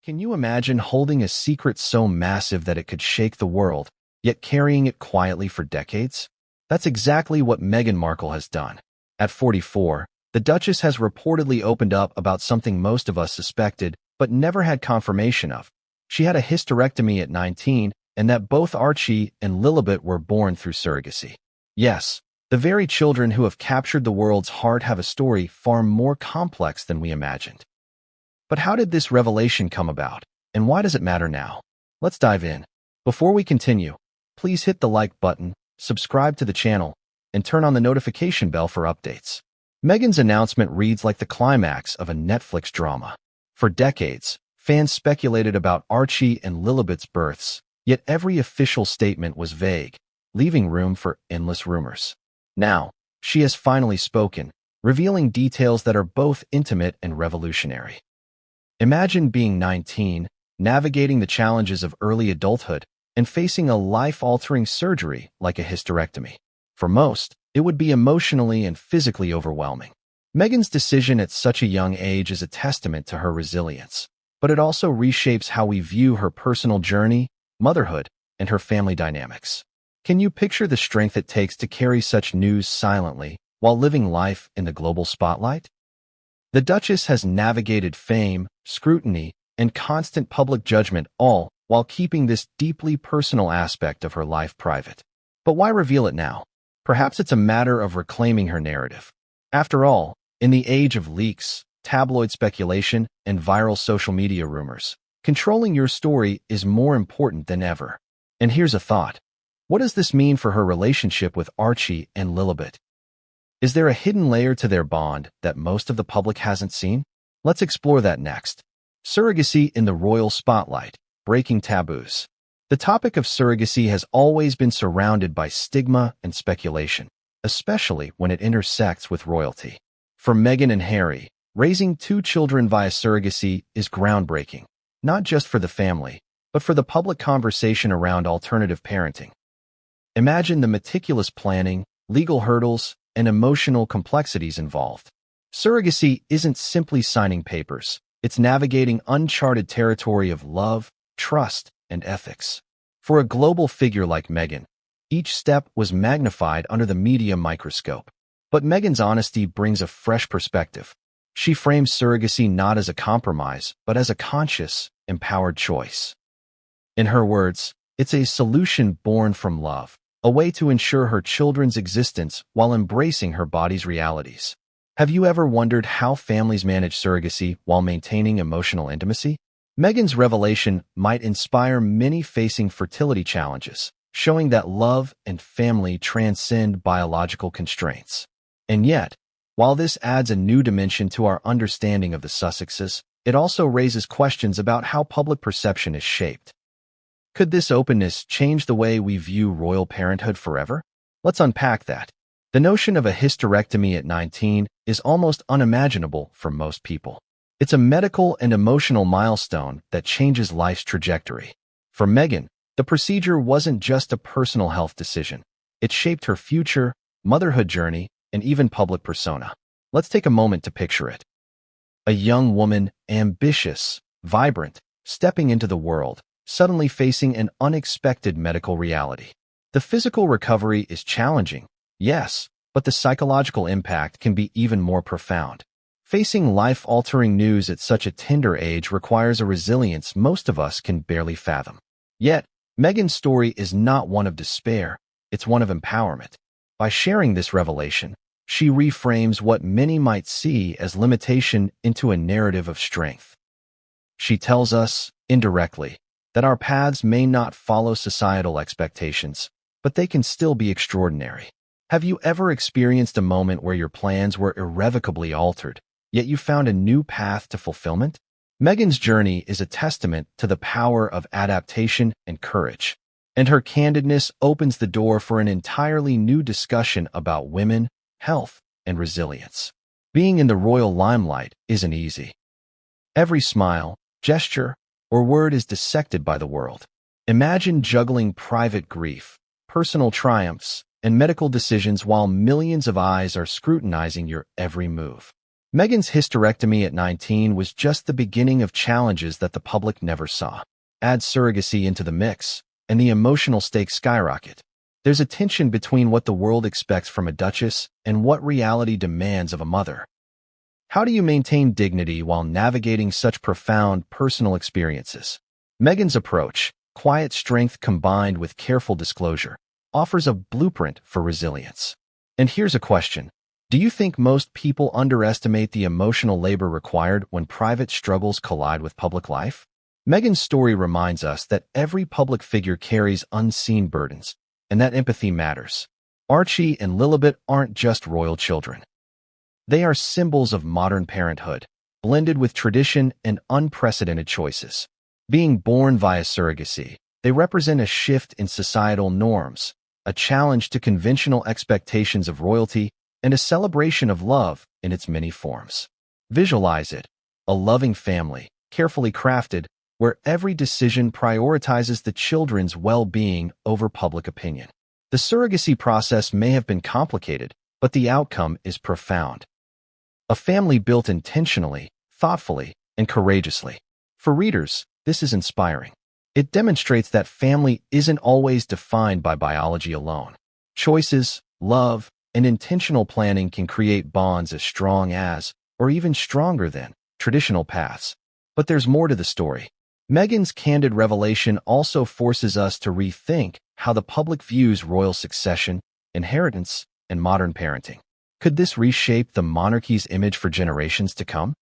Can you imagine holding a secret so massive that it could shake the world, yet carrying it quietly for decades? That's exactly what Meghan Markle has done. At 44, the Duchess has reportedly opened up about something most of us suspected, but never had confirmation of. She had a hysterectomy at 19, and that both Archie and Lilibet were born through surrogacy. Yes, the very children who have captured the world's heart have a story far more complex than we imagined. But how did this revelation come about, and why does it matter now? Let's dive in. Before we continue, please hit the like button, subscribe to the channel, and turn on the notification bell for updates. Meghan's announcement reads like the climax of a Netflix drama. For decades, fans speculated about Archie and Lilibet's births, yet every official statement was vague, leaving room for endless rumors. Now, she has finally spoken, revealing details that are both intimate and revolutionary. Imagine being 19, navigating the challenges of early adulthood, and facing a life-altering surgery like a hysterectomy. For most, it would be emotionally and physically overwhelming. Meghan's decision at such a young age is a testament to her resilience, but it also reshapes how we view her personal journey, motherhood, and her family dynamics. Can you picture the strength it takes to carry such news silently while living life in the global spotlight? The Duchess has navigated fame, scrutiny, and constant public judgment, all while keeping this deeply personal aspect of her life private. But why reveal it now? Perhaps it's a matter of reclaiming her narrative. After all, in the age of leaks, tabloid speculation, and viral social media rumors, controlling your story is more important than ever. And here's a thought. What does this mean for her relationship with Archie and Lilibet? Is there a hidden layer to their bond that most of the public hasn't seen? Let's explore that next. Surrogacy in the royal spotlight, breaking taboos. The topic of surrogacy has always been surrounded by stigma and speculation, especially when it intersects with royalty. For Meghan and Harry, raising two children via surrogacy is groundbreaking, not just for the family, but for the public conversation around alternative parenting. Imagine the meticulous planning, legal hurdles, and emotional complexities involved. Surrogacy isn't simply signing papers. It's navigating uncharted territory of love, trust, and ethics. For a global figure like Meghan, each step was magnified under the media microscope. But Meghan's honesty brings a fresh perspective. She frames surrogacy not as a compromise, but as a conscious, empowered choice. In her words, it's a solution born from love, a way to ensure her children's existence while embracing her body's realities. Have you ever wondered how families manage surrogacy while maintaining emotional intimacy? Meghan's revelation might inspire many facing fertility challenges, showing that love and family transcend biological constraints. And yet, while this adds a new dimension to our understanding of the Sussexes, it also raises questions about how public perception is shaped. Could this openness change the way we view royal parenthood forever? Let's unpack that. The notion of a hysterectomy at 19 is almost unimaginable for most people. It's a medical and emotional milestone that changes life's trajectory. For Meghan, the procedure wasn't just a personal health decision. It shaped her future, motherhood journey, and even public persona. Let's take a moment to picture it. A young woman, ambitious, vibrant, stepping into the world, suddenly facing an unexpected medical reality. The physical recovery is challenging, yes, but the psychological impact can be even more profound. Facing life-altering news at such a tender age requires a resilience most of us can barely fathom. Yet, Meghan's story is not one of despair, it's one of empowerment. By sharing this revelation, she reframes what many might see as limitation into a narrative of strength. She tells us, indirectly, that our paths may not follow societal expectations, but they can still be extraordinary. Have you ever experienced a moment where your plans were irrevocably altered, yet you found a new path to fulfillment? Meghan's journey is a testament to the power of adaptation and courage, and her candidness opens the door for an entirely new discussion about women, health, and resilience. Being in the royal limelight isn't easy. Every smile, gesture, or word is dissected by the world. Imagine juggling private grief, personal triumphs, and medical decisions while millions of eyes are scrutinizing your every move. Meghan's hysterectomy at 19 was just the beginning of challenges that the public never saw. Add surrogacy into the mix, and the emotional stakes skyrocket. There's a tension between what the world expects from a duchess and what reality demands of a mother. How do you maintain dignity while navigating such profound personal experiences? Meghan's approach, quiet strength combined with careful disclosure, offers a blueprint for resilience. And here's a question. Do you think most people underestimate the emotional labor required when private struggles collide with public life? Meghan's story reminds us that every public figure carries unseen burdens, and that empathy matters. Archie and Lilibet aren't just royal children. They are symbols of modern parenthood, blended with tradition and unprecedented choices. Being born via surrogacy, they represent a shift in societal norms, a challenge to conventional expectations of royalty, and a celebration of love in its many forms. Visualize it, a loving family, carefully crafted, where every decision prioritizes the children's well-being over public opinion. The surrogacy process may have been complicated, but the outcome is profound. A family built intentionally, thoughtfully, and courageously. For readers, this is inspiring. It demonstrates that family isn't always defined by biology alone. Choices, love, and intentional planning can create bonds as strong as, or even stronger than, traditional paths. But there's more to the story. Meghan's candid revelation also forces us to rethink how the public views royal succession, inheritance, and modern parenting. Could this reshape the monarchy's image for generations to come?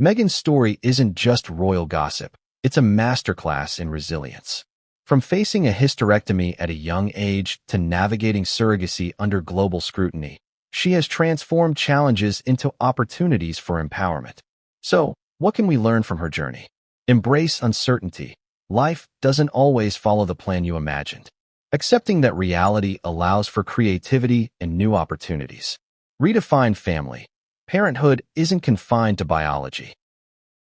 Meghan's story isn't just royal gossip. It's a masterclass in resilience. From facing a hysterectomy at a young age to navigating surrogacy under global scrutiny, she has transformed challenges into opportunities for empowerment. So, what can we learn from her journey? Embrace uncertainty. Life doesn't always follow the plan you imagined. Accepting that reality allows for creativity and new opportunities. Redefine family. Parenthood isn't confined to biology.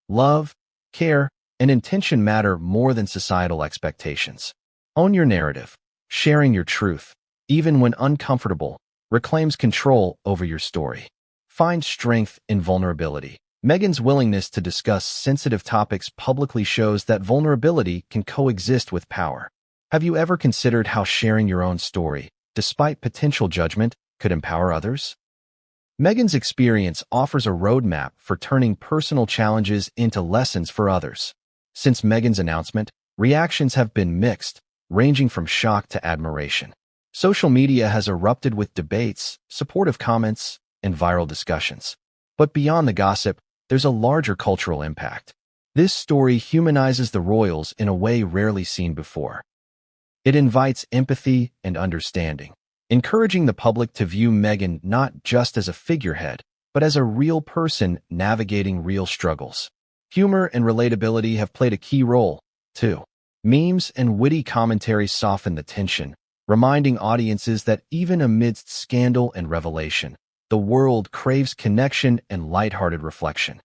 Love, care, and intention matter more than societal expectations. Own your narrative. Sharing your truth, even when uncomfortable, reclaims control over your story. Find strength in vulnerability. Meghan's willingness to discuss sensitive topics publicly shows that vulnerability can coexist with power. Have you ever considered how sharing your own story, despite potential judgment, could empower others? Meghan's experience offers a roadmap for turning personal challenges into lessons for others. Since Meghan's announcement, reactions have been mixed, ranging from shock to admiration. Social media has erupted with debates, supportive comments, and viral discussions. But beyond the gossip, there's a larger cultural impact. This story humanizes the royals in a way rarely seen before. It invites empathy and understanding, encouraging the public to view Meghan not just as a figurehead, but as a real person navigating real struggles. Humor and relatability have played a key role, too. Memes and witty commentary soften the tension, reminding audiences that even amidst scandal and revelation, the world craves connection and lighthearted reflection.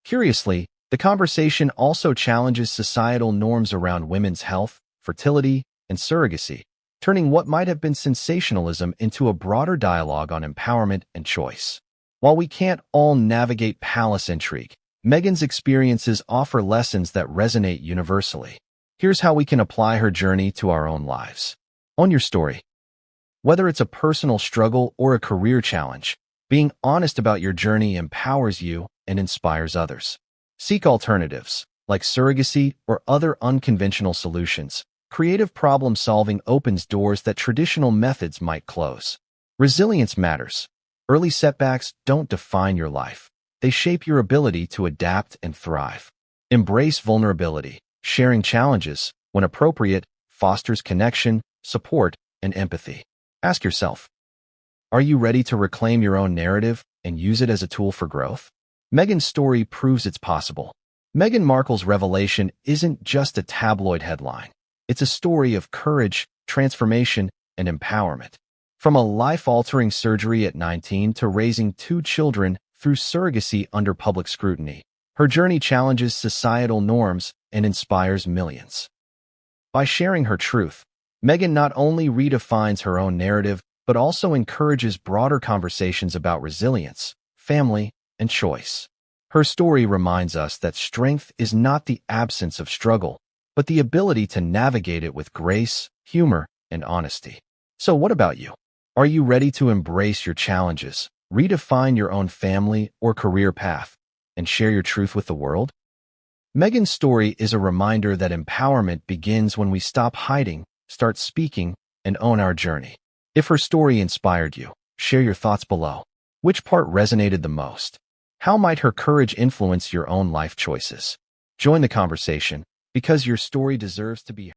Curiously, the conversation also challenges societal norms around women's health, fertility, and surrogacy, turning what might have been sensationalism into a broader dialogue on empowerment and choice. While we can't all navigate palace intrigue, Meghan's experiences offer lessons that resonate universally. Here's how we can apply her journey to our own lives. Own your story. Whether it's a personal struggle or a career challenge, being honest about your journey empowers you and inspires others. Seek alternatives, like surrogacy or other unconventional solutions. Creative problem-solving opens doors that traditional methods might close. Resilience matters. Early setbacks don't define your life. They shape your ability to adapt and thrive. Embrace vulnerability. Sharing challenges, when appropriate, fosters connection, support, and empathy. Ask yourself, are you ready to reclaim your own narrative and use it as a tool for growth? Meghan's story proves it's possible. Meghan Markle's revelation isn't just a tabloid headline. It's a story of courage, transformation, and empowerment. From a life-altering surgery at 19 to raising 2 children through surrogacy under public scrutiny, her journey challenges societal norms and inspires millions. By sharing her truth, Meghan not only redefines her own narrative, but also encourages broader conversations about resilience, family, and choice. Her story reminds us that strength is not the absence of struggle, but the ability to navigate it with grace, humor, and honesty. So what about you? Are you ready to embrace your challenges, redefine your own family or career path, and share your truth with the world? Meghan's story is a reminder that empowerment begins when we stop hiding, start speaking, and own our journey. If her story inspired you, share your thoughts below. Which part resonated the most? How might her courage influence your own life choices? Join the conversation, because your story deserves to be